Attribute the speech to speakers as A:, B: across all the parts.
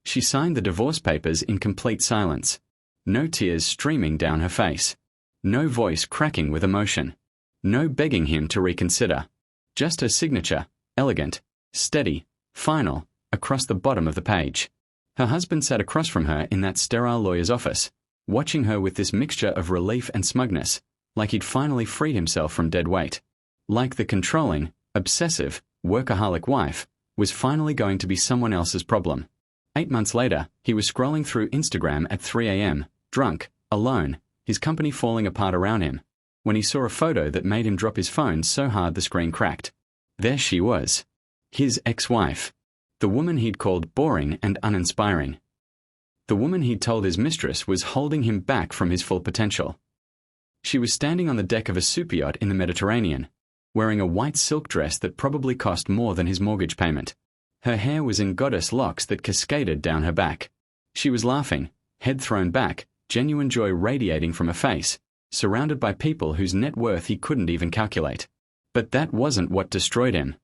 A: She signed the divorce papers in complete silence. No tears streaming down her face. No voice cracking with emotion. No begging him to reconsider. Just her signature, elegant, steady, final, across the bottom of the page. Her husband sat across from her in that sterile lawyer's office, watching her with this mixture of relief and smugness, like he'd finally freed himself from dead weight. Like the controlling, obsessive, workaholic wife was finally going to be someone else's problem. 8 months later, he was scrolling through Instagram at 3 a.m., drunk, alone, his company falling apart around him, when he saw a photo that made him drop his phone so hard the screen cracked. There she was. His ex-wife. The woman he'd called boring and uninspiring. The woman he'd told his mistress was holding him back from his full potential. She was standing on the deck of a super yacht in the Mediterranean, wearing a white silk dress that probably cost more than his mortgage payment. Her hair was in goddess locks that cascaded down her back. She was laughing, head thrown back, genuine joy radiating from her face, surrounded by people whose net worth he couldn't even calculate. But that wasn't what destroyed him.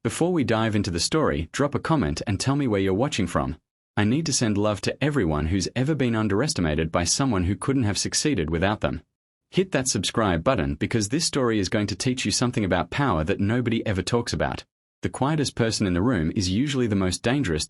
A: Before we dive into the story, drop a comment and tell me where you're watching from. I need to send love to everyone who's ever been underestimated by someone who couldn't have succeeded without them. Hit that subscribe button because this story is going to teach you something about power that nobody ever talks about. The quietest person in the room is usually the most dangerous.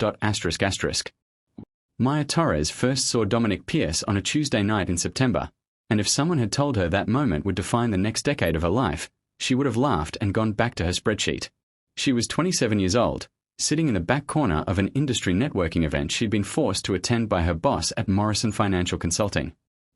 A: Maya Torres first saw Dominic Pierce on a Tuesday night in September, and if someone had told her that moment would define the next decade of her life, she would have laughed and gone back to her spreadsheet. She was 27 years old, sitting in the back corner of an industry networking event she'd been forced to attend by her boss at Morrison Financial Consulting.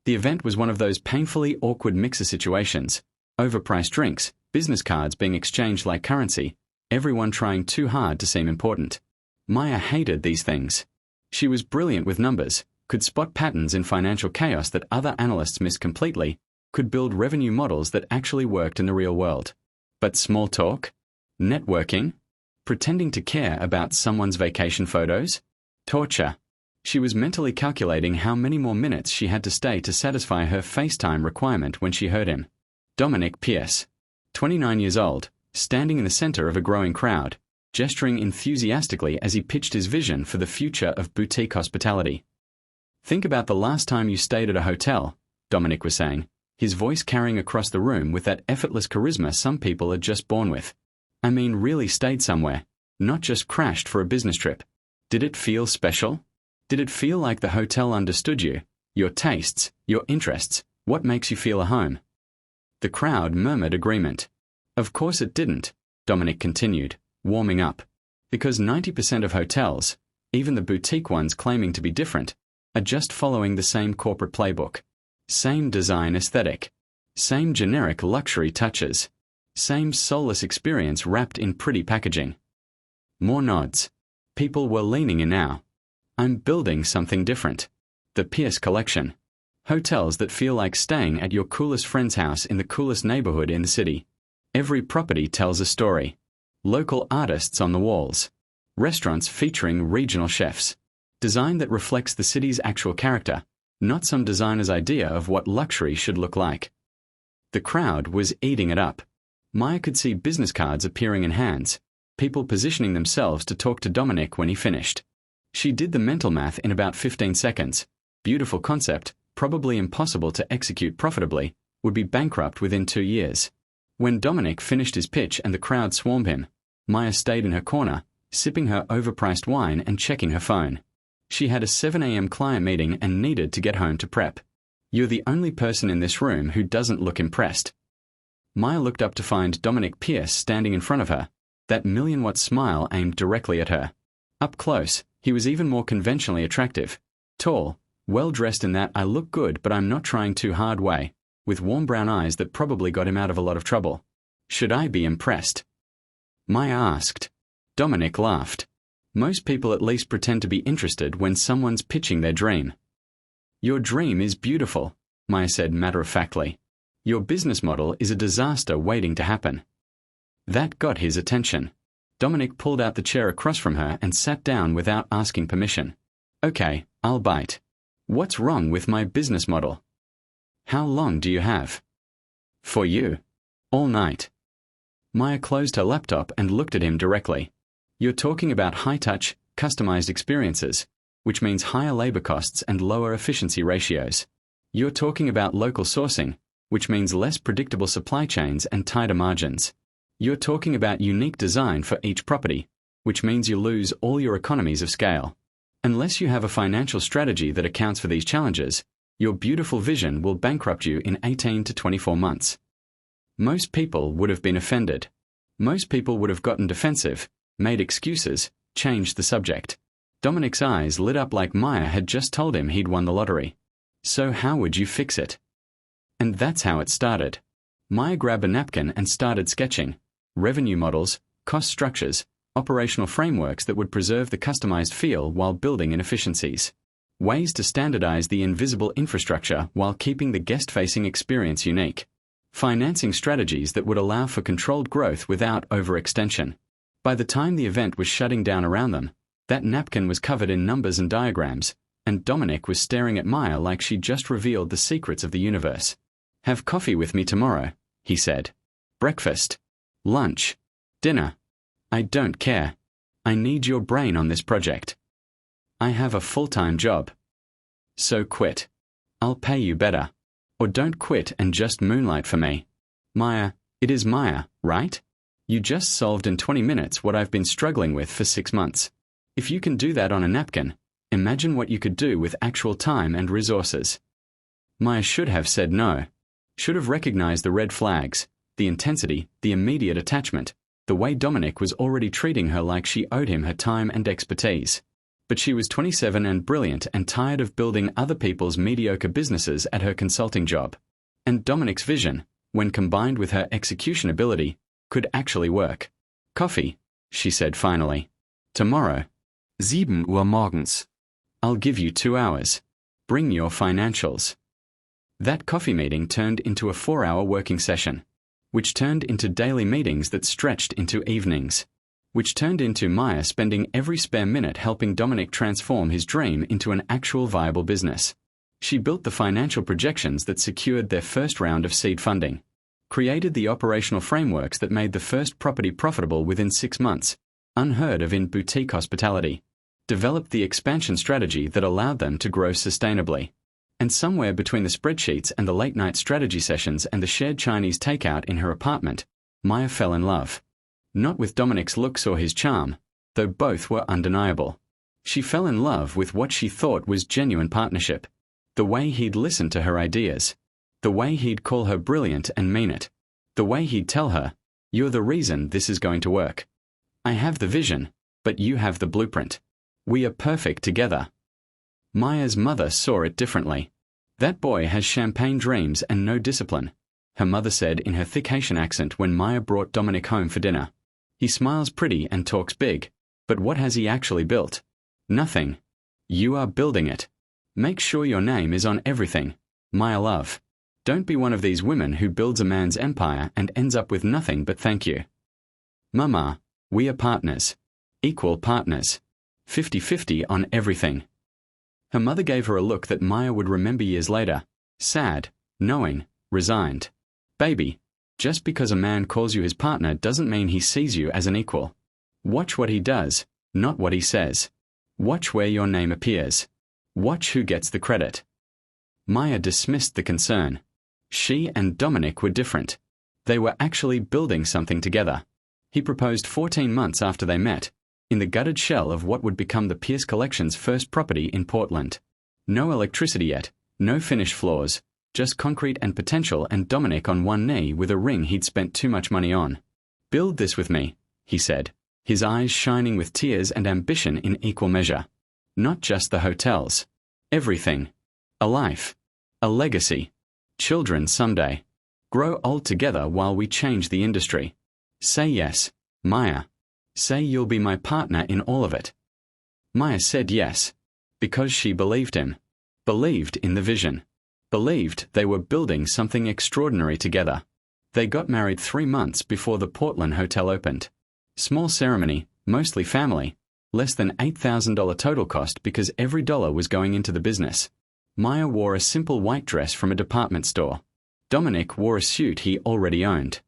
A: The event was one of those painfully awkward mixer situations, overpriced drinks, business cards being exchanged like currency, everyone trying too hard to seem important. Maya hated these things. She was brilliant with numbers, could spot patterns in financial chaos that other analysts missed completely, could build revenue models that actually worked in the real world. But small talk? Networking? Pretending to care about someone's vacation photos? Torture. She was mentally calculating how many more minutes she had to stay to satisfy her FaceTime requirement when she heard him. Dominic Pierce, 29 years old, standing in the center of a growing crowd, gesturing enthusiastically as he pitched his vision for the future of boutique hospitality. Think about the last time you stayed at a hotel, Dominic was saying, his voice carrying across the room with that effortless charisma some people are just born with. I mean, really stayed somewhere, not just crashed for a business trip. Did it feel special? Did it feel like the hotel understood you, your tastes, your interests, what makes you feel at home? The crowd murmured agreement. Of course it didn't, Dominic continued, warming up, because 90% of hotels, even the boutique ones claiming to be different, are just following the same corporate playbook. Same design aesthetic. Same generic luxury touches. Same soulless experience wrapped in pretty packaging. More nods. People were leaning in now. I'm building something different. The Pierce Collection. Hotels that feel like staying at your coolest friend's house in the coolest neighborhood in the city. Every property tells a story. Local artists on the walls. Restaurants featuring regional chefs. Design that reflects the city's actual character, not some designer's idea of what luxury should look like. The crowd was eating it up. Maya could see business cards appearing in hands, people positioning themselves to talk to Dominic when he finished. She did the mental math in about 15 seconds. Beautiful concept, probably impossible to execute profitably, would be bankrupt within 2 years. When Dominic finished his pitch and the crowd swarmed him, Maya stayed in her corner, sipping her overpriced wine and checking her phone. She had a 7 a.m. client meeting and needed to get home to prep. You're the only person in this room who doesn't look impressed. Maya looked up to find Dominic Pierce standing in front of her, that million-watt smile aimed directly at her. Up close, he was even more conventionally attractive. Tall, well-dressed in that I look good but I'm not trying too hard way, with warm brown eyes that probably got him out of a lot of trouble. Should I be impressed? Maya asked. Dominic laughed. Most people at least pretend to be interested when someone's pitching their dream. Your dream is beautiful, Maya said matter-of-factly. Your business model is a disaster waiting to happen. That got his attention. Dominic pulled out the chair across from her and sat down without asking permission. Okay, I'll bite. What's wrong with my business model? How long do you have? For you. All night. Maya closed her laptop and looked at him directly. You're talking about high-touch, customized experiences. which means higher labor costs and lower efficiency ratios. You're talking about local sourcing, which means less predictable supply chains and tighter margins. You're talking about unique design for each property, which means you lose all your economies of scale. Unless you have a financial strategy that accounts for these challenges, your beautiful vision will bankrupt you in 18 to 24 months. Most people would have been offended. Most people would have gotten defensive, made excuses, changed the subject. Dominic's eyes lit up like Maya had just told him he'd won the lottery. So how would you fix it? And that's how it started. Maya grabbed a napkin and started sketching revenue models, cost structures, operational frameworks that would preserve the customized feel while building inefficiencies. Ways to standardize the invisible infrastructure while keeping the guest-facing experience unique. Financing strategies that would allow for controlled growth without overextension. By the time the event was shutting down around them, that napkin was covered in numbers and diagrams, and Dominic was staring at Maya like she'd just revealed the secrets of the universe. "Have coffee with me tomorrow," he said. "Breakfast. Lunch. Dinner. I don't care. I need your brain on this project. I have a full-time job. So quit. I'll pay you better. Or don't quit and just moonlight for me. Maya, it is Maya, right? You just solved in 20 minutes what I've been struggling with for 6 months. If you can do that on a napkin, imagine what you could do with actual time and resources." Maya should have said no. Should have recognized the red flags, the intensity, the immediate attachment, the way Dominic was already treating her like she owed him her time and expertise. But she was 27 and brilliant and tired of building other people's mediocre businesses at her consulting job. And Dominic's vision, when combined with her execution ability, could actually work. "Coffee," she said finally. "Tomorrow. 7 Uhr morgens. I'll give you 2 hours. Bring your financials." That coffee meeting turned into a 4-hour working session, which turned into daily meetings that stretched into evenings, which turned into Maya spending every spare minute helping Dominic transform his dream into an actual viable business. She built the financial projections that secured their first round of seed funding, created the operational frameworks that made the first property profitable within 6 months, unheard of in boutique hospitality, developed the expansion strategy that allowed them to grow sustainably. And somewhere between the spreadsheets and the late-night strategy sessions and the shared Chinese takeout in her apartment, Maya fell in love. Not with Dominic's looks or his charm, though both were undeniable. She fell in love with what she thought was genuine partnership. The way he'd listen to her ideas. The way he'd call her brilliant and mean it. The way he'd tell her, "You're the reason this is going to work. I have the vision, but you have the blueprint. We are perfect together." Maya's mother saw it differently. "That boy has champagne dreams and no discipline," her mother said in her thick Haitian accent when Maya brought Dominic home for dinner. "He smiles pretty and talks big, but what has he actually built? Nothing. You are building it. Make sure your name is on everything, Maya love. Don't be one of these women who builds a man's empire and ends up with nothing but thank you. Mama, we are partners. Equal partners. 50-50 on everything." Her mother gave her a look that Maya would remember years later, sad, knowing, resigned. "Baby, just because a man calls you his partner doesn't mean he sees you as an equal. Watch what he does, not what he says. Watch where your name appears. Watch who gets the credit." Maya dismissed the concern. She and Dominic were different. They were actually building something together. He proposed 14 months after they met, in the gutted shell of what would become the Pierce Collection's first property in Portland. No electricity yet, no finished floors, just concrete and potential, and Dominic on one knee with a ring he'd spent too much money on. "Build this with me," he said, his eyes shining with tears and ambition in equal measure. "Not just the hotels. Everything. A life. A legacy. Children someday. Grow old together while we change the industry. Say yes, Maya. Say you'll be my partner in all of it." Maya said yes, because she believed him, believed in the vision, believed they were building something extraordinary together. They got married 3 months before the Portland hotel opened. Small ceremony, mostly family, less than $8,000 total cost because every dollar was going into the business. Maya wore a simple white dress from a department store. Dominic wore a suit he already owned.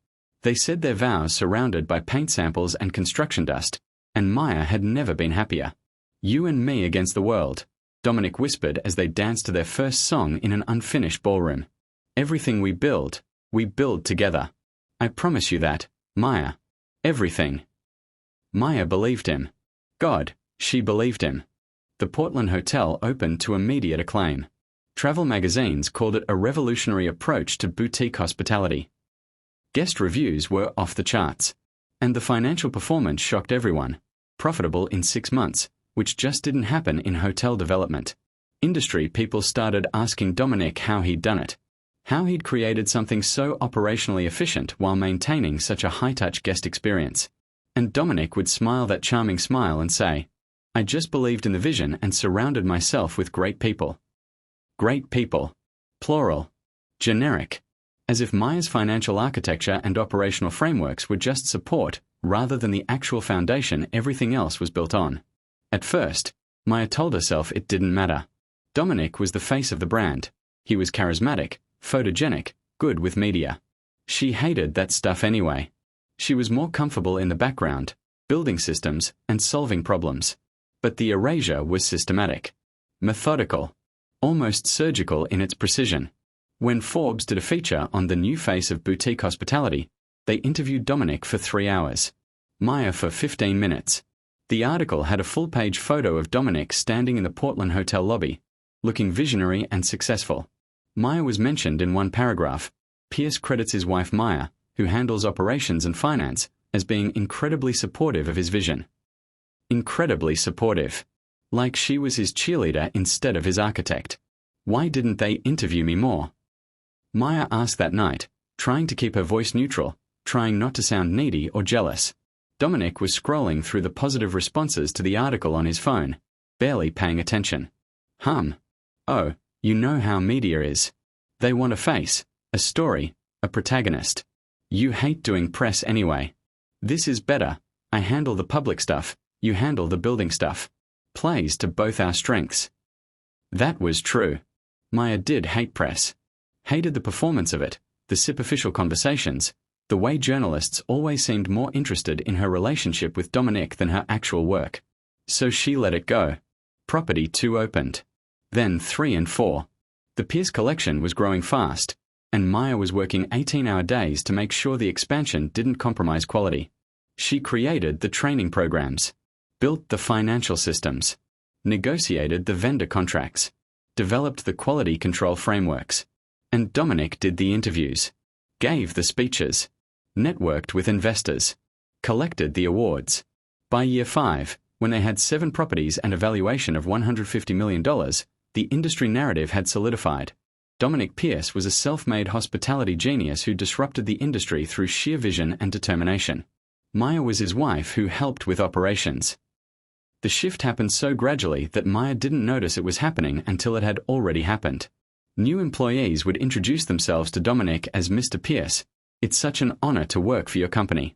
A: They said their vows surrounded by paint samples and construction dust, and Maya had never been happier. "You and me against the world," Dominic whispered as they danced to their first song in an unfinished ballroom. Everything we build together. I promise you that, Maya. Everything. Maya believed him. God, she believed him. The Portland hotel opened to immediate acclaim. Travel magazines called it a revolutionary approach to boutique hospitality. Guest reviews were off the charts. And the financial performance shocked everyone. Profitable in 6 months, which just didn't happen in hotel development. Industry people started asking Dominic how he'd done it. How he'd created something so operationally efficient while maintaining such a high-touch guest experience. And Dominic would smile that charming smile and say, I just believed in the vision and surrounded myself with great people. Great people. Plural. Generic. As if Maya's financial architecture and operational frameworks were just support, rather than the actual foundation everything else was built on. At first, Maya told herself it didn't matter. Dominic was the face of the brand. He was charismatic, photogenic, good with media. She hated that stuff anyway. She was more comfortable in the background, building systems and solving problems. But the erasure was systematic. Methodical. Almost surgical in its precision. When Forbes did a feature on the new face of boutique hospitality, they interviewed Dominic for 3 hours. Maya for 15 minutes. The article had a full-page photo of Dominic standing in the Portland hotel lobby, looking visionary and successful. Maya was mentioned in one paragraph. Pierce credits his wife Maya, who handles operations and finance, as being incredibly supportive of his vision. Incredibly supportive. Like she was his cheerleader instead of his architect. Why didn't they interview me more? Maya asked that night, trying to keep her voice neutral, trying not to sound needy or jealous. Dominic was scrolling through the positive responses to the article on his phone, barely paying attention. Oh, you know how media is. They want a face, a story, a protagonist. You hate doing press anyway. This is better. I handle the public stuff, you handle the building stuff. Plays to both our strengths. That was true. Maya did hate press. Hated the performance of it, the superficial conversations, the way journalists always seemed more interested in her relationship with Dominic than her actual work. So she let it go. Property 2 opened. Then 3 and 4. The Pierce collection was growing fast, and Maya was working 18-hour days to make sure the expansion didn't compromise quality. She created the training programs, built the financial systems, negotiated the vendor contracts, developed the quality control frameworks, and Dominic did the interviews, gave the speeches, networked with investors, collected the awards. By year 5, when they had 7 properties and a valuation of $150 million, the industry narrative had solidified. Dominic Pierce was a self-made hospitality genius who disrupted the industry through sheer vision and determination. Maya was his wife who helped with operations. The shift happened so gradually that Maya didn't notice it was happening until it had already happened. New employees would introduce themselves to Dominic as Mr. Pierce. It's such an honor to work for your company.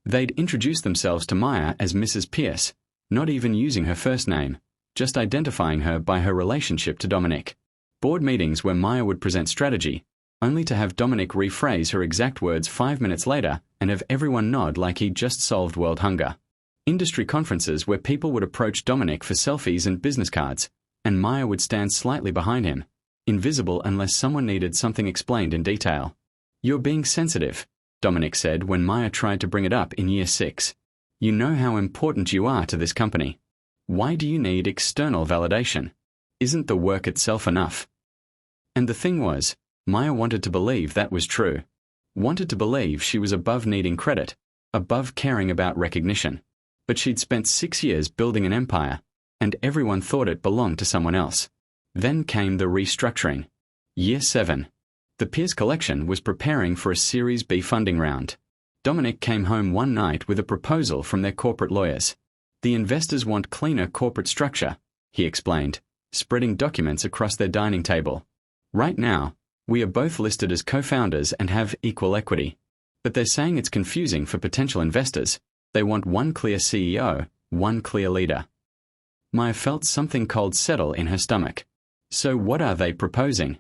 A: They'd introduce themselves to Maya as Mrs. Pierce, not even using her first name, just identifying her by her relationship to Dominic. Board meetings where Maya would present strategy, only to have Dominic rephrase her exact words 5 minutes later and have everyone nod like he'd just solved world hunger. Industry conferences where people would approach Dominic for selfies and business cards, and Maya would stand slightly behind him, invisible unless someone needed something explained in detail. You're being sensitive, Dominic said when Maya tried to bring it up in year 6. You know how important you are to this company. Why do you need external validation? Isn't the work itself enough? And the thing was, Maya wanted to believe that was true. Wanted to believe she was above needing credit, above caring about recognition. But she'd spent 6 years building an empire, and everyone thought it belonged to someone else. Then came the restructuring. Year 7. The Pierce Collection was preparing for a Series B funding round. Dominic came home one night with a proposal from their corporate lawyers. The investors want cleaner corporate structure, he explained, spreading documents across their dining table. Right now, we are both listed as co-founders and have equal equity. But they're saying it's confusing for potential investors. They want one clear CEO, one clear leader. Maya felt something cold settle in her stomach. So what are they proposing?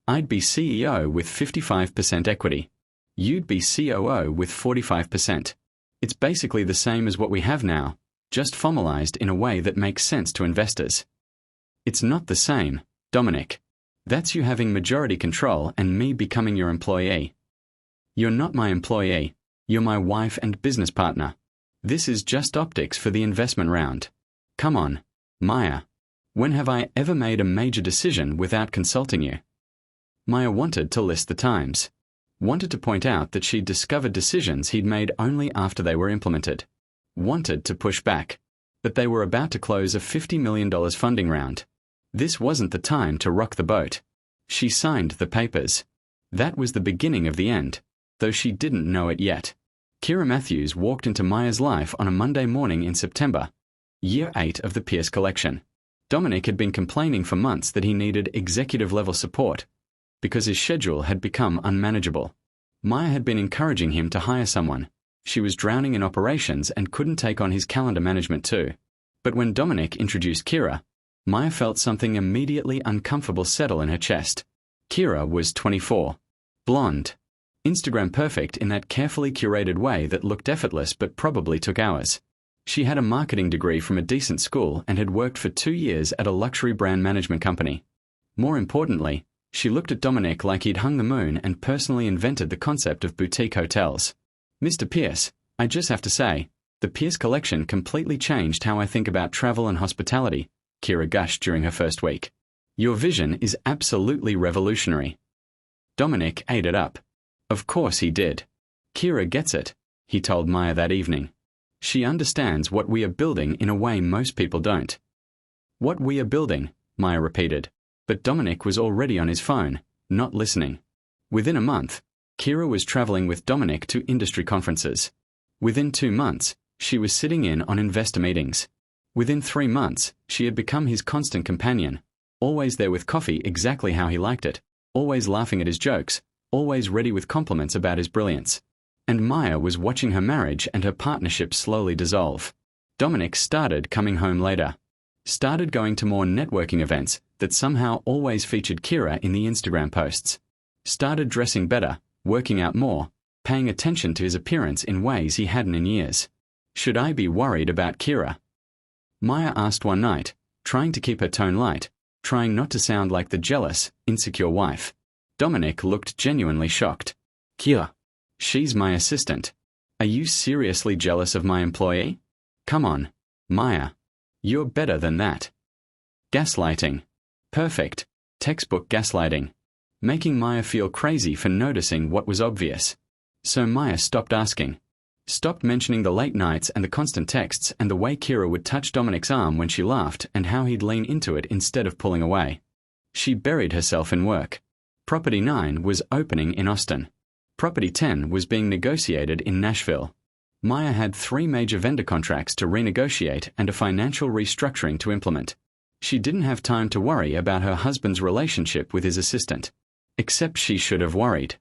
A: I'd be CEO with 55% equity. You'd be COO with 45%. It's basically the same as what we have now, just formalized in a way that makes sense to investors. It's not the same, Dominic. That's you having majority control and me becoming your employee. You're not my employee. You're my wife and business partner. This is just optics for the investment round. Come on, Maya. When have I ever made a major decision without consulting you? Maya wanted to list the times. Wanted to point out that she'd discovered decisions he'd made only after they were implemented. Wanted to push back. But they were about to close a $50 million funding round. This wasn't the time to rock the boat. She signed the papers. That was the beginning of the end, though she didn't know it yet. Kira Matthews walked into Maya's life on a Monday morning in September, year 8 of the Pierce collection. Dominic had been complaining for months that he needed executive-level support because his schedule had become unmanageable. Maya had been encouraging him to hire someone. She was drowning in operations and couldn't take on his calendar management too. But when Dominic introduced Kira, Maya felt something immediately uncomfortable settle in her chest. Kira was 24, blonde, Instagram perfect in that carefully curated way that looked effortless but probably took hours. She had a marketing degree from a decent school and had worked for 2 years at a luxury brand management company. More importantly, she looked at Dominic like he'd hung the moon and personally invented the concept of boutique hotels. Mr. Pierce, I just have to say, the Pierce collection completely changed how I think about travel and hospitality, Kira gushed during her first week. Your vision is absolutely revolutionary. Dominic ate it up. Of course he did. Kira gets it, he told Maya that evening. She understands what we are building in a way most people don't. What we are building, Maya repeated, but Dominic was already on his phone, not listening. Within a month, Kira was traveling with Dominic to industry conferences. Within 2 months, she was sitting in on investor meetings. Within 3 months, she had become his constant companion, always there with coffee exactly how he liked it, always laughing at his jokes, always ready with compliments about his brilliance. And Maya was watching her marriage and her partnership slowly dissolve. Dominic started coming home later. Started going to more networking events that somehow always featured Kira in the Instagram posts. Started dressing better, working out more, paying attention to his appearance in ways he hadn't in years. Should I be worried about Kira? Maya asked one night, trying to keep her tone light, trying not to sound like the jealous, insecure wife. Dominic looked genuinely shocked. Kira, she's my assistant. Are you seriously jealous of my employee? Come on, Maya. You're better than that. Gaslighting. Perfect. Textbook gaslighting. Making Maya feel crazy for noticing what was obvious. So Maya stopped asking. Stopped mentioning the late nights and the constant texts and the way Kira would touch Dominic's arm when she laughed and how he'd lean into it instead of pulling away. She buried herself in work. Property 9 was opening in Austin. Property 10 was being negotiated in Nashville. Maya had 3 major vendor contracts to renegotiate and a financial restructuring to implement. She didn't have time to worry about her husband's relationship with his assistant. Except she should have worried.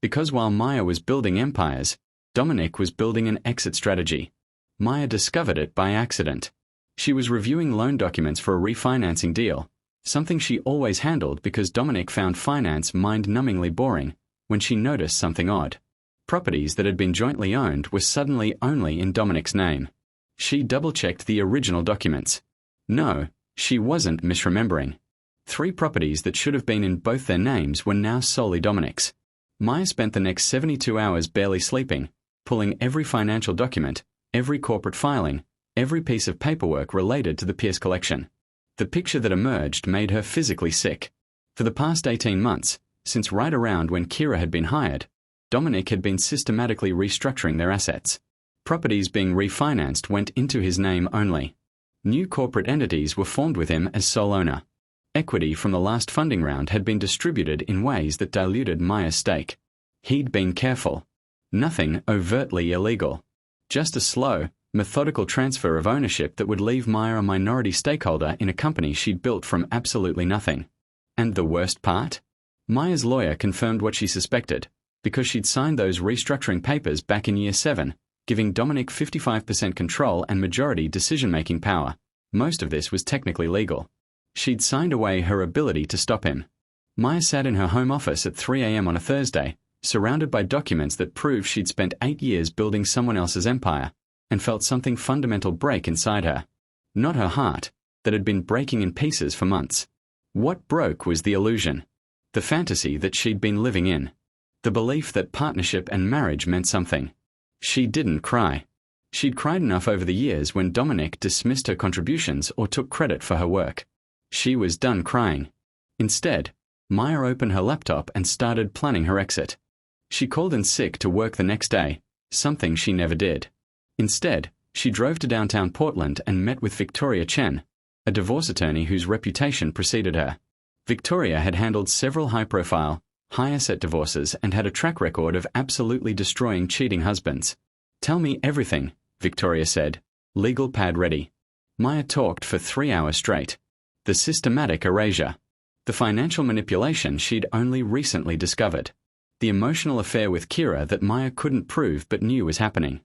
A: Because while Maya was building empires, Dominic was building an exit strategy. Maya discovered it by accident. She was reviewing loan documents for a refinancing deal, something she always handled because Dominic found finance mind-numbingly boring, when she noticed something odd. Properties that had been jointly owned were suddenly only in Dominic's name. She double-checked the original documents. No, she wasn't misremembering. 3 properties that should have been in both their names were now solely Dominic's. Maya spent the next 72 hours barely sleeping, pulling every financial document, every corporate filing, every piece of paperwork related to the Pierce collection. The picture that emerged made her physically sick. For the past 18 months, since right around when Kira had been hired, Dominic had been systematically restructuring their assets. Properties being refinanced went into his name only. New corporate entities were formed with him as sole owner. Equity from the last funding round had been distributed in ways that diluted Maya's stake. He'd been careful. Nothing overtly illegal. Just a slow, methodical transfer of ownership that would leave Maya a minority stakeholder in a company she'd built from absolutely nothing. And the worst part? Maya's lawyer confirmed what she suspected, because she'd signed those restructuring papers back in year 7, giving Dominic 55% control and majority decision-making power. Most of this was technically legal. She'd signed away her ability to stop him. Maya sat in her home office at 3 a.m. on a Thursday, surrounded by documents that proved she'd spent 8 years building someone else's empire, and felt something fundamental break inside her. Not her heart, that had been breaking in pieces for months. What broke was the illusion, the fantasy that she'd been living in, the belief that partnership and marriage meant something. She didn't cry. She'd cried enough over the years when Dominic dismissed her contributions or took credit for her work. She was done crying. Instead, Maya opened her laptop and started planning her exit. She called in sick to work the next day, something she never did. Instead, she drove to downtown Portland and met with Victoria Chen, a divorce attorney whose reputation preceded her. Victoria had handled several high-profile, high-asset divorces and had a track record of absolutely destroying cheating husbands. "Tell me everything," Victoria said, legal pad ready. Maya talked for 3 hours straight. The systematic erasure. The financial manipulation she'd only recently discovered. The emotional affair with Kira that Maya couldn't prove but knew was happening.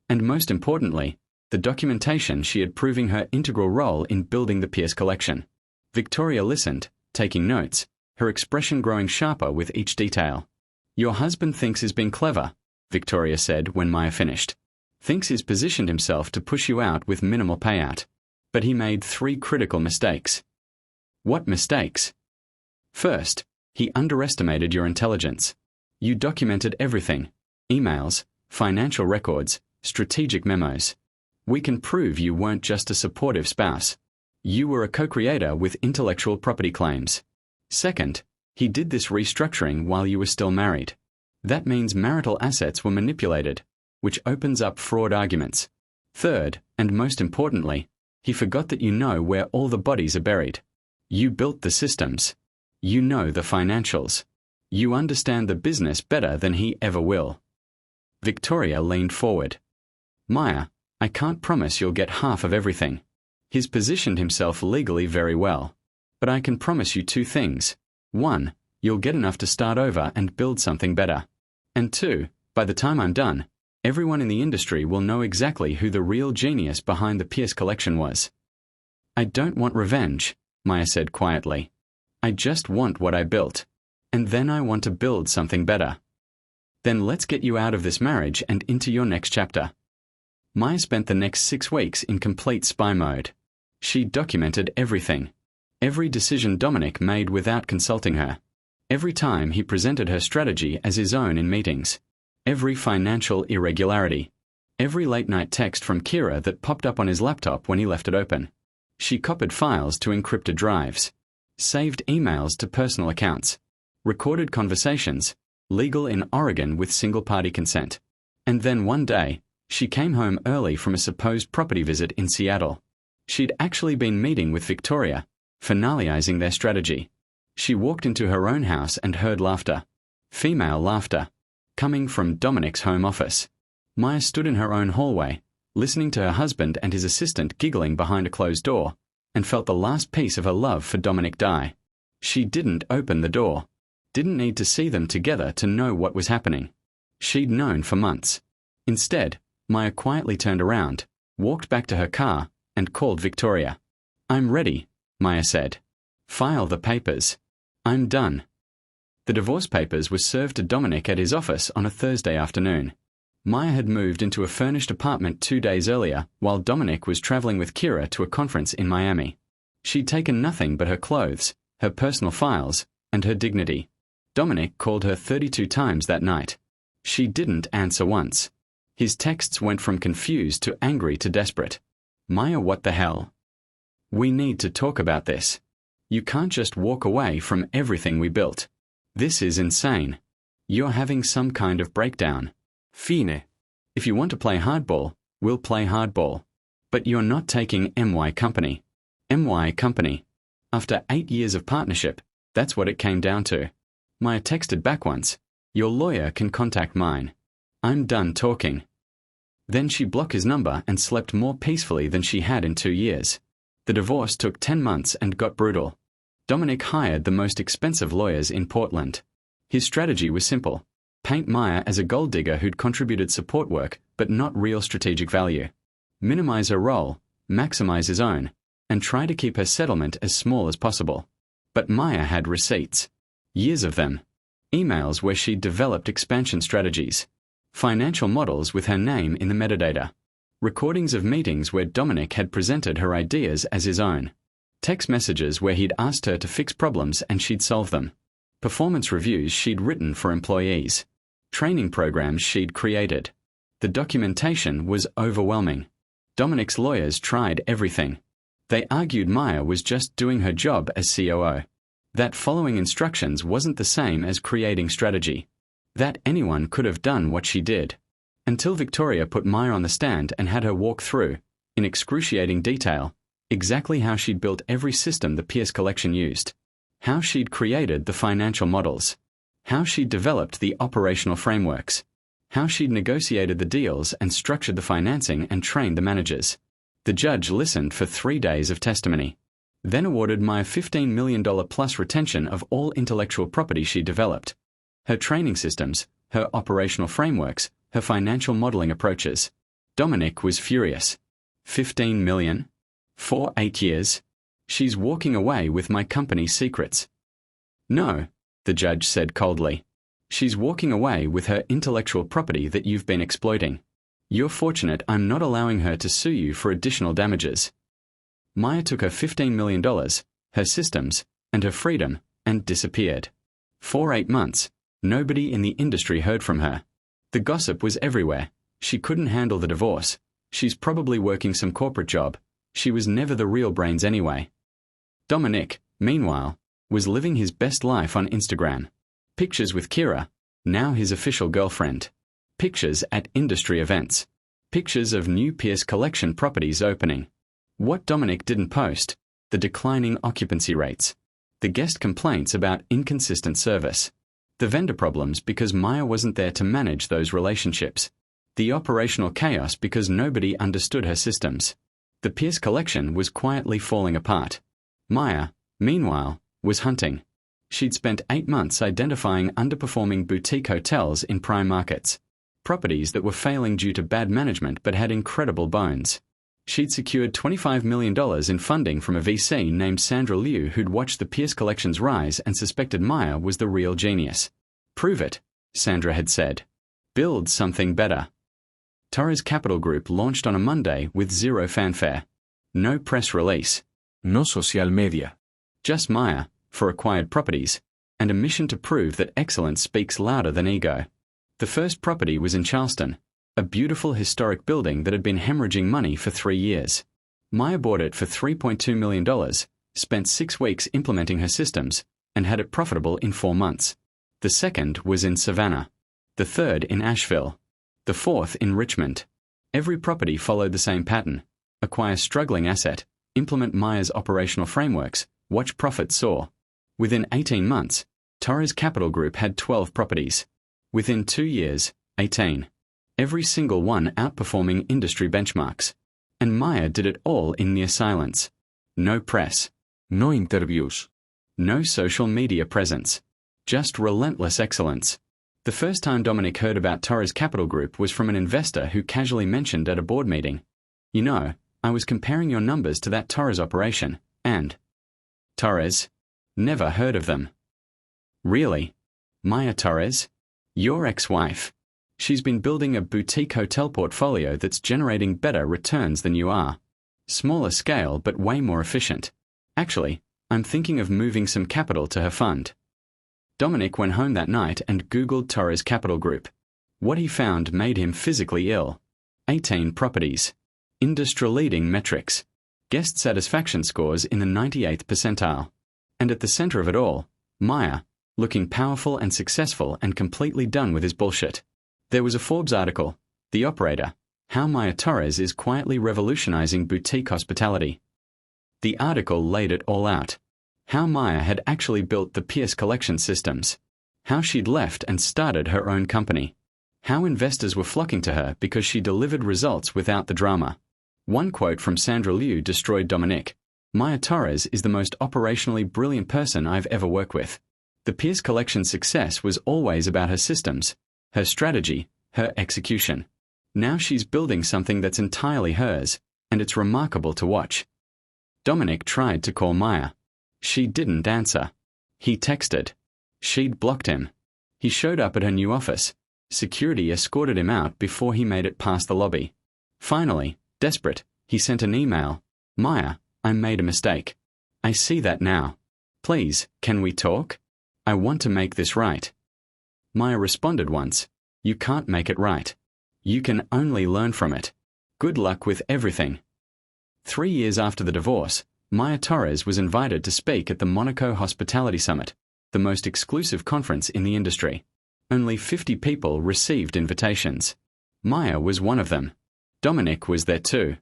A: And most importantly, the documentation she had proving her integral role in building the Pierce collection. Victoria listened, taking notes, her expression growing sharper with each detail. "Your husband thinks he's been clever," Victoria said when Maya finished. "Thinks he's positioned himself to push you out with minimal payout. But he made 3 critical mistakes." "What mistakes?" "First, he underestimated your intelligence. You documented everything: emails, financial records, strategic memos. We can prove you weren't just a supportive spouse. You were a co-creator with intellectual property claims. Second, he did this restructuring while you were still married. That means marital assets were manipulated, which opens up fraud arguments. Third, and most importantly, he forgot that you know where all the bodies are buried. You built the systems. You know the financials. You understand the business better than he ever will." Victoria leaned forward. "Maya, I can't promise you'll get half of everything. He's positioned himself legally very well. But I can promise you 2 things. 1, you'll get enough to start over and build something better. And 2, by the time I'm done, everyone in the industry will know exactly who the real genius behind the Pierce collection was." "I don't want revenge," Maya said quietly. "I just want what I built. And then I want to build something better." "Then let's get you out of this marriage and into your next chapter." Maya spent the next 6 weeks in complete spy mode. She documented everything. Every decision Dominic made without consulting her. Every time he presented her strategy as his own in meetings. Every financial irregularity. Every late-night text from Kira that popped up on his laptop when he left it open. She copied files to encrypted drives. Saved emails to personal accounts. Recorded conversations, legal in Oregon with single-party consent. And then one day, she came home early from a supposed property visit in Seattle. She'd actually been meeting with Victoria, finalizing their strategy. She walked into her own house and heard laughter. Female laughter. Coming from Dominic's home office. Maya stood in her own hallway, listening to her husband and his assistant giggling behind a closed door, and felt the last piece of her love for Dominic die. She didn't open the door. Didn't need to see them together to know what was happening. She'd known for months. Instead, Maya quietly turned around, walked back to her car, and called Victoria. "I'm ready," Maya said. "File the papers. I'm done." The divorce papers were served to Dominic at his office on a Thursday afternoon. Maya had moved into a furnished apartment 2 days earlier while Dominic was traveling with Kira to a conference in Miami. She'd taken nothing but her clothes, her personal files, and her dignity. Dominic called her 32 times that night. She didn't answer once. His texts went from confused to angry to desperate. "Maya, what the hell? We need to talk about this. You can't just walk away from everything we built. This is insane. You're having some kind of breakdown. Fine. If you want to play hardball, we'll play hardball. But you're not taking MY Company. MY Company. After 8 years of partnership, that's what it came down to." Maya texted back once, "Your lawyer can contact mine. I'm done talking." Then she blocked his number and slept more peacefully than she had in 2 years. The divorce took 10 months and got brutal. Dominic hired the most expensive lawyers in Portland. His strategy was simple: paint Maya as a gold digger who'd contributed support work but not real strategic value. Minimize her role, maximize his own, and try to keep her settlement as small as possible. But Maya had receipts. Years of them. Emails where she'd developed expansion strategies. Financial models with her name in the metadata. Recordings of meetings where Dominic had presented her ideas as his own. Text messages where he'd asked her to fix problems and she'd solve them. Performance reviews she'd written for employees. Training programs she'd created. The documentation was overwhelming. Dominic's lawyers tried everything. They argued Maya was just doing her job as COO. That following instructions wasn't the same as creating strategy. That anyone could have done what she did. Until Victoria put Maya on the stand and had her walk through, in excruciating detail, exactly how she'd built every system the Pierce collection used. How she'd created the financial models. How she'd developed the operational frameworks. How she'd negotiated the deals and structured the financing and trained the managers. The judge listened for 3 days of testimony. Then awarded Maya $15 million plus retention of all intellectual property she developed. Her training systems, her operational frameworks, her financial modeling approaches. Dominic was furious. 15 million? For 8 years? She's walking away with my company's secrets. No, the judge said coldly. She's walking away with her intellectual property that you've been exploiting. You're fortunate I'm not allowing her to sue you for additional damages. Maya took her $15 million, her systems, and her freedom, and disappeared. For 8 months, nobody in the industry heard from her. The gossip was everywhere. She couldn't handle the divorce. She's probably working some corporate job. She was never the real brains anyway. Dominic, meanwhile, was living his best life on Instagram. Pictures with Kira, now his official girlfriend. Pictures at industry events. Pictures of new Pierce collection properties opening. What Dominic didn't post: the declining occupancy rates. The guest complaints about inconsistent service. The vendor problems because Maya wasn't there to manage those relationships. The operational chaos because nobody understood her systems. The Pierce collection was quietly falling apart. Maya, meanwhile, was hunting. She'd spent 8 months identifying underperforming boutique hotels in prime markets. Properties that were failing due to bad management but had incredible bones. She'd secured $25 million in funding from a VC named Sandra Liu who'd watched the Pierce collection's rise and suspected Maya was the real genius. Prove it, Sandra had said. Build something better. Torres Capital Group launched on a Monday with zero fanfare. No press release.
B: No social media.
A: Just Maya, for acquired properties, and a mission to prove that excellence speaks louder than ego. The first property was in Charleston, a beautiful historic building that had been hemorrhaging money for 3 years. Maya bought it for $3.2 million, spent 6 weeks implementing her systems, and had it profitable in 4 months. The second was in Savannah. The third in Asheville. The fourth in Richmond. Every property followed the same pattern. Acquire struggling asset, implement Maya's operational frameworks, watch profits soar. Within 18 months, Torres Capital Group had 12 properties. Within 2 years, 18. Every single one outperforming industry benchmarks. And Maya did it all in near silence. No press.
B: No interviews.
A: No social media presence. Just relentless excellence. The first time Dominic heard about Torres Capital Group was from an investor who casually mentioned at a board meeting, "You know, I was comparing your numbers to that Torres operation, and..." Torres? Never heard of them. Really? Maya Torres? Your ex-wife? She's been building a boutique hotel portfolio that's generating better returns than you are. Smaller scale but way more efficient. Actually, I'm thinking of moving some capital to her fund. Dominic went home that night and Googled Torres Capital Group. What he found made him physically ill. 18 properties. Industry-leading metrics. Guest satisfaction scores in the 98th percentile. And at the center of it all, Maya, looking powerful and successful and completely done with his bullshit. There was a Forbes article, The Operator, How Maya Torres is Quietly Revolutionizing Boutique Hospitality. The article laid it all out. How Maya had actually built the Pierce collection systems. How she'd left and started her own company. How investors were flocking to her because she delivered results without the drama. One quote from Sandra Liu destroyed Dominic. Maya Torres is the most operationally brilliant person I've ever worked with. The Pierce collection's success was always about her systems, her strategy, her execution. Now she's building something that's entirely hers, and it's remarkable to watch. Dominic tried to call Maya. She didn't answer. He texted. She'd blocked him. He showed up at her new office. Security escorted him out before he made it past the lobby. Finally, desperate, he sent an email. Maya, I made a mistake. I see that now. Please, can we talk? I want to make this right. Maya responded once, You can't make it right. You can only learn from it. Good luck with everything. 3 years after the divorce, Maya Torres was invited to speak at the Monaco Hospitality Summit, the most exclusive conference in the industry. Only 50 people received invitations. Maya was one of them. Dominic was there too.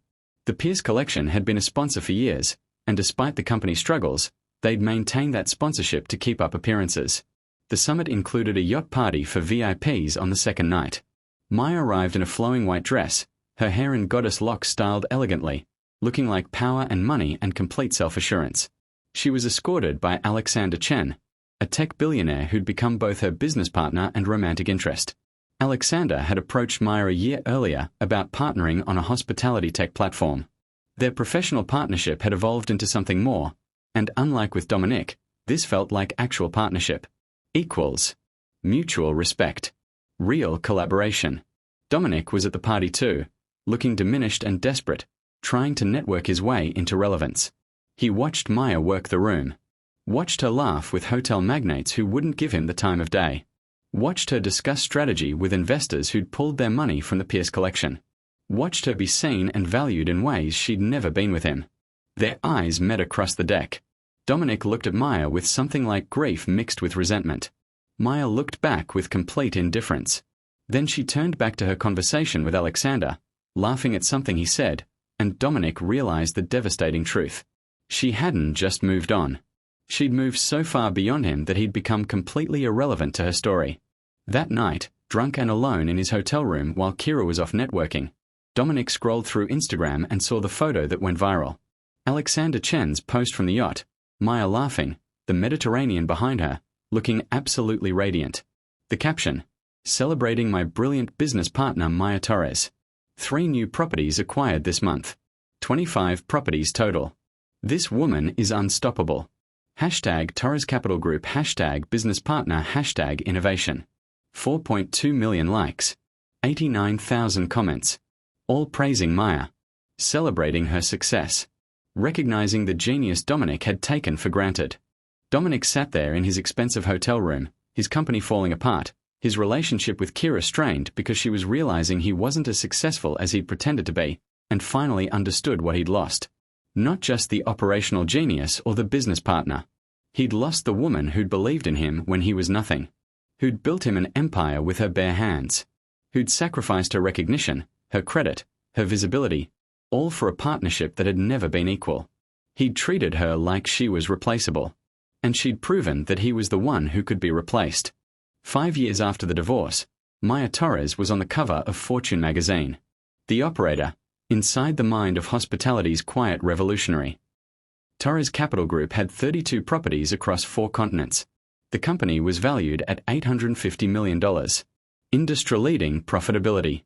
A: The Pierce Collection had been a sponsor for years, and despite the company's struggles, they'd maintained that sponsorship to keep up appearances. The summit included a yacht party for VIPs on the second night. Maya arrived in a flowing white dress, her hair in goddess locks styled elegantly, looking like power and money and complete self-assurance. She was escorted by Alexander Chen, a tech billionaire who'd become both her business partner and romantic interest. Alexander had approached Maya a year earlier about partnering on a hospitality tech platform. Their professional partnership had evolved into something more, and unlike with Dominic, this felt like actual partnership. Equals. Mutual respect. Real collaboration. Dominic was at the party too, looking diminished and desperate, trying to network his way into relevance. He watched Maya work the room. Watched her laugh with hotel magnates who wouldn't give him the time of day. Watched her discuss strategy with investors who'd pulled their money from the Pierce Collection. Watched her be seen and valued in ways she'd never been with him. Their eyes met across the deck. Dominic looked at Maya with something like grief mixed with resentment. Maya looked back with complete indifference. Then she turned back to her conversation with Alexander, laughing at something he said, and Dominic realized the devastating truth. She hadn't just moved on. She'd moved so far beyond him that he'd become completely irrelevant to her story. That night, drunk and alone in his hotel room while Kira was off networking, Dominic scrolled through Instagram and saw the photo that went viral. Alexander Chen's post from the yacht, Maya laughing, the Mediterranean behind her, looking absolutely radiant. The caption, Celebrating my brilliant business partner Maya Torres. 3 new properties acquired this month. 25 properties total. This woman is unstoppable. Hashtag Torres Capital Group, hashtag business partner, hashtag innovation. 4.2 million likes. 89,000 comments. All praising Maya. Celebrating her success. Recognizing the genius Dominic had taken for granted. Dominic sat there in his expensive hotel room, his company falling apart, his relationship with Kira strained because she was realizing he wasn't as successful as he'd pretended to be, and finally understood what he'd lost. Not just the operational genius or the business partner. He'd lost the woman who'd believed in him when he was nothing. Who'd built him an empire with her bare hands. Who'd sacrificed her recognition, her credit, her visibility, all for a partnership that had never been equal. He'd treated her like she was replaceable. And she'd proven that he was the one who could be replaced. 5 years after the divorce, Maya Torres was on the cover of Fortune magazine. The operator, inside the mind of hospitality's quiet revolutionary. Torres Capital Group had 32 properties across 4 continents. The company was valued at $850 million. Industry-leading profitability.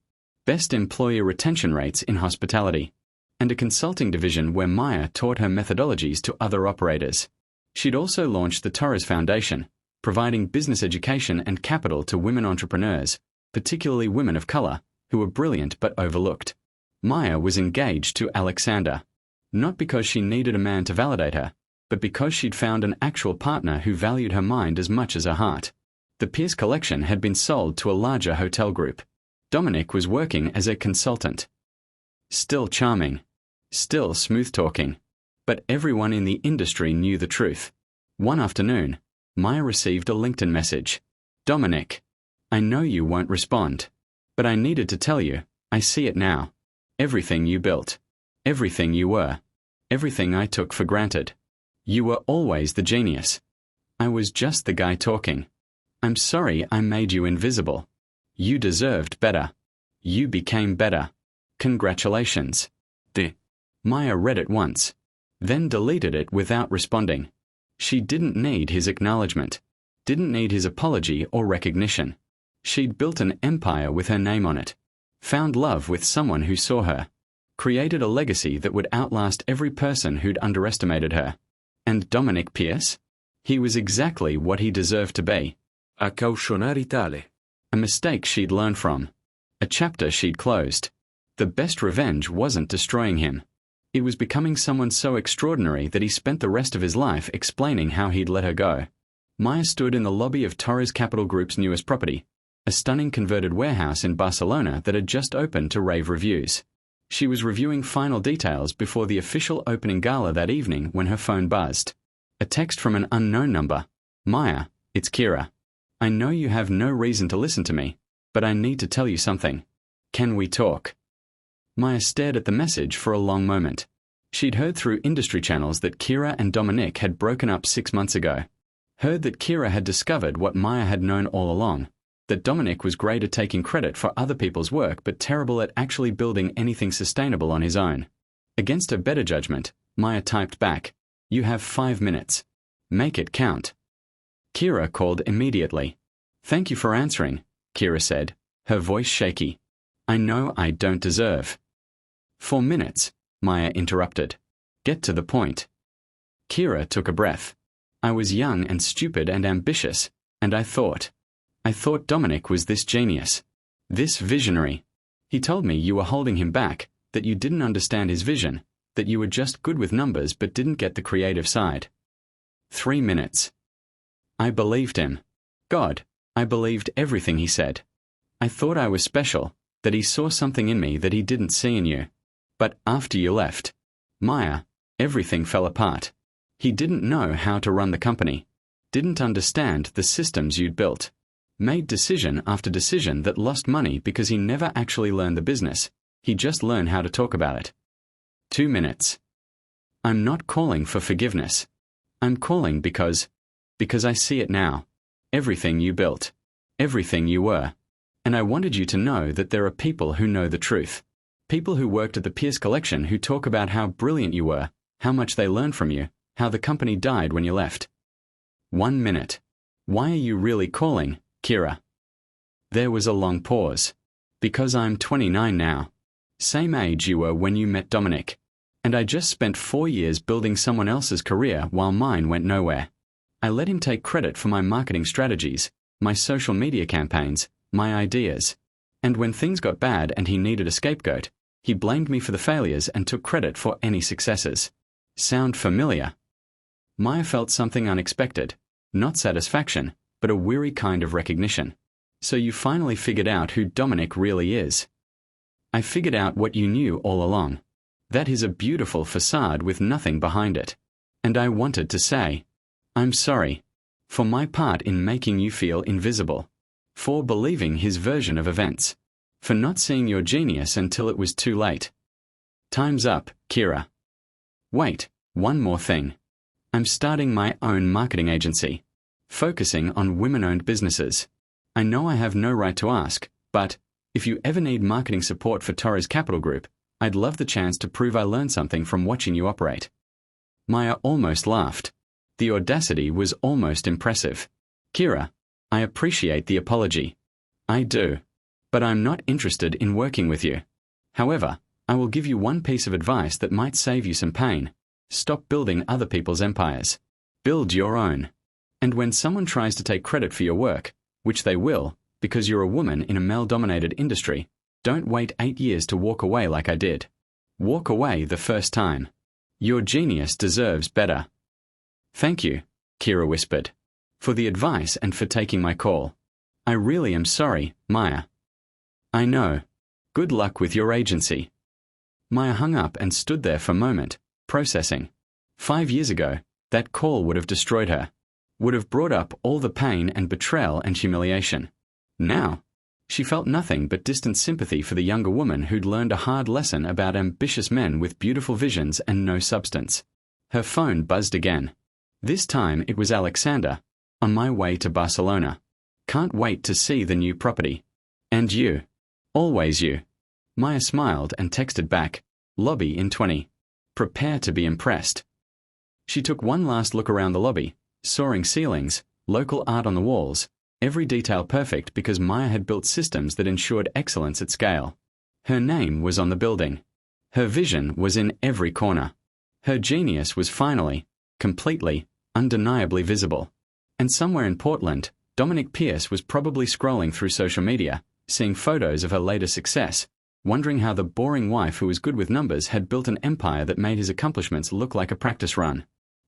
A: Best employee retention rates in hospitality. And a consulting division where Maya taught her methodologies to other operators. She'd also launched the Torres Foundation, providing business education and capital to women entrepreneurs, particularly women of color, who were brilliant but overlooked. Maya was engaged to Alexander, not because she needed a man to validate her, but because she'd found an actual partner who valued her mind as much as her heart. The Pierce Collection had been sold to a larger hotel group. Dominic was working as a consultant. Still charming. Still smooth-talking. But everyone in the industry knew the truth. One afternoon, Maya received a LinkedIn message. Dominic, I know you won't respond, but I needed to tell you, I see it now. Everything you built. Everything you were. Everything I took for granted. You were always the genius. I was just the guy talking. I'm sorry I made you invisible. You deserved better. You became better. Congratulations. Maya read it once, then deleted it without responding. She didn't need his acknowledgement, didn't need his apology or recognition. She'd built an empire with her name on it, found love with someone who saw her, created a legacy that would outlast every person who'd underestimated her. And Dominic Pierce? He was exactly what he deserved to be.
B: A cautionare tale.
A: A mistake she'd learned from. A chapter she'd closed. The best revenge wasn't destroying him. He was becoming someone so extraordinary that he spent the rest of his life explaining how he'd let her go. Maya stood in the lobby of Torres Capital Group's newest property, a stunning converted warehouse in Barcelona that had just opened to rave reviews. She was reviewing final details before the official opening gala that evening when her phone buzzed. A text from an unknown number. "Maya, it's Kira. I know you have no reason to listen to me, but I need to tell you something. Can we talk?" Maya stared at the message for a long moment. She'd heard through industry channels that Kira and Dominic had broken up 6 months ago. Heard that Kira had discovered what Maya had known all along, that Dominic was great at taking credit for other people's work but terrible at actually building anything sustainable on his own. Against her better judgment, Maya typed back, "You have 5 minutes. Make it count." Kira called immediately. "Thank you for answering," Kira said, her voice shaky. "I know I don't deserve." 4 minutes, Maya interrupted. "Get to the point." Kira took a breath. "I was young and stupid and ambitious, and I thought Dominic was this genius, this visionary. He told me you were holding him back, that you didn't understand his vision, that you were just good with numbers but didn't get the creative side." 3 minutes. "I believed him. God, I believed everything he said. I thought I was special, that he saw something in me that he didn't see in you. But after you left, Maya, everything fell apart. He didn't know how to run the company, didn't understand the systems you'd built. Made decision after decision that lost money because he never actually learned the business. He just learned how to talk about it." 2 minutes. "I'm not calling for forgiveness. I'm calling because I see it now. Everything you built. Everything you were. And I wanted you to know that there are people who know the truth. People who worked at the Pierce Collection who talk about how brilliant you were, how much they learned from you, how the company died when you left." 1 minute. "Why are you really calling, Kira?" There was a long pause. "Because I'm 29 now. Same age you were when you met Dominic. And I just spent 4 years building someone else's career while mine went nowhere. I let him take credit for my marketing strategies, my social media campaigns, my ideas. And when things got bad and he needed a scapegoat, he blamed me for the failures and took credit for any successes. Sound familiar?" Maya felt something unexpected. Not satisfaction, but a weary kind of recognition. "So you finally figured out who Dominic really is." "I figured out what you knew all along. That is a beautiful facade with nothing behind it. And I wanted to say, I'm sorry. For my part in making you feel invisible. For believing his version of events. For not seeing your genius until it was too late. Time's up, Kira." "Wait, one more thing. I'm starting my own marketing agency. Focusing on women-owned businesses. I know I have no right to ask, but if you ever need marketing support for Torres Capital Group, I'd love the chance to prove I learned something from watching you operate." Maya almost laughed. The audacity was almost impressive. "Kira, I appreciate the apology. I do. But I'm not interested in working with you. However, I will give you one piece of advice that might save you some pain. Stop building other people's empires. Build your own. And when someone tries to take credit for your work, which they will, because you're a woman in a male-dominated industry, don't wait 8 years to walk away like I did. Walk away the first time. Your genius deserves better." "Thank you," Kira whispered, "for the advice and for taking my call. I really am sorry, Maya." "I know. Good luck with your agency." Maya hung up and stood there for a moment, processing. 5 years ago, that call would have destroyed her. Would have brought up all the pain and betrayal and humiliation. Now, she felt nothing but distant sympathy for the younger woman who'd learned a hard lesson about ambitious men with beautiful visions and no substance. Her phone buzzed again. This time it was Alexander. "On my way to Barcelona. Can't wait to see the new property. And you. Always you." Maya smiled and texted back, "Lobby in 20. Prepare to be impressed." She took one last look around the lobby, soaring ceilings, local art on the walls, every detail perfect because Maya had built systems that ensured excellence at scale. Her name was on the building. Her vision was in every corner. Her genius was finally, completely, undeniably visible. And somewhere in Portland, Dominic Pierce was probably scrolling through social media, seeing photos of her latest success, wondering how the boring wife who was good with numbers had built an empire that made his accomplishments look like a practice run.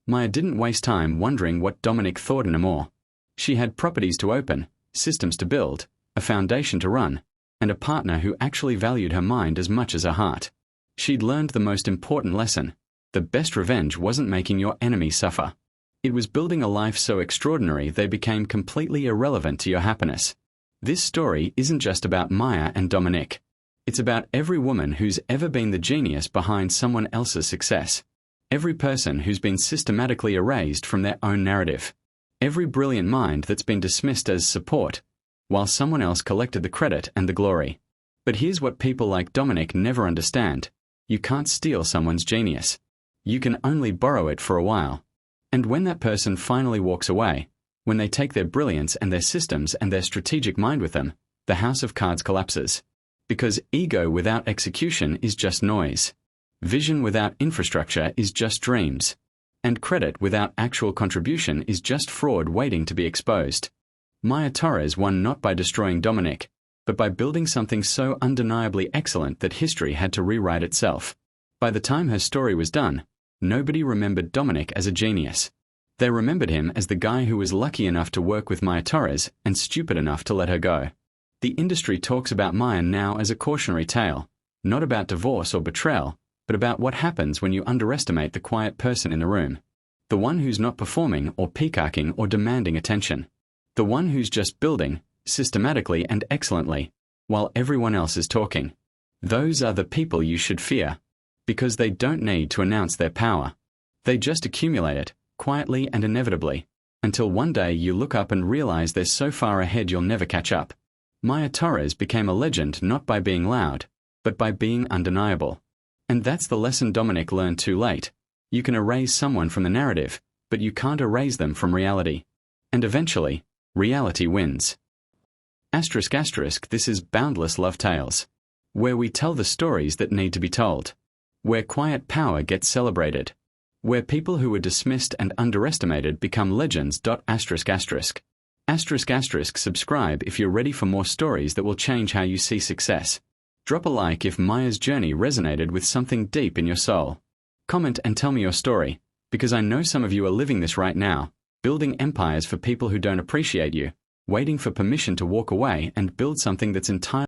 A: Maya didn't waste time wondering what Dominic thought anymore. She had properties to open, systems to build, a foundation to run, and a partner who actually valued her mind as much as her heart. She'd learned the most important lesson. The best revenge wasn't making your enemy suffer. It was building a life so extraordinary they became completely irrelevant to your happiness. This story isn't just about Maya and Dominic. It's about every woman who's ever been the genius behind someone else's success. Every person who's been systematically erased from their own narrative. Every brilliant mind that's been dismissed as support, while someone else collected the credit and the glory. But here's what people like Dominic never understand. You can't steal someone's genius. You can only borrow it for a while. And when that person finally walks away, when they take their brilliance and their systems and their strategic mind with them, the house of cards collapses. Because ego without execution is just noise. Vision without infrastructure is just dreams. And credit without actual contribution is just fraud waiting to be exposed. Maya Torres won not by destroying Dominic, but by building something so undeniably excellent that history had to rewrite itself. By the time her story was done, nobody remembered Dominic as a genius. They remembered him as the guy who was lucky enough to work with Maya Torres and stupid enough to let her go. The industry talks about Maya now as a cautionary tale, not about divorce or betrayal, but about what happens when you underestimate the quiet person in the room. The one who's not performing or peacocking or demanding attention. The one who's just building, systematically and excellently, while everyone else is talking. Those are the people you should fear, because they don't need to announce their power. They just accumulate it, quietly and inevitably, until one day you look up and realize they're so far ahead you'll never catch up. Maya Torres became a legend not by being loud, but by being undeniable. And that's the lesson Dominic learned too late. You can erase someone from the narrative, but you can't erase them from reality. And eventually, reality wins. Asterisk asterisk, this is Boundless Love Tales, where we tell the stories that need to be told, where quiet power gets celebrated, where people who were dismissed and underestimated become legends. Asterisk asterisk. Asterisk asterisk, subscribe if you're ready for more stories that will change how you see success. Drop a like if Maya's journey resonated with something deep in your soul. Comment and tell me your story, because I know some of you are living this right now, building empires for people who don't appreciate you, waiting for permission to walk away and build something that's entirely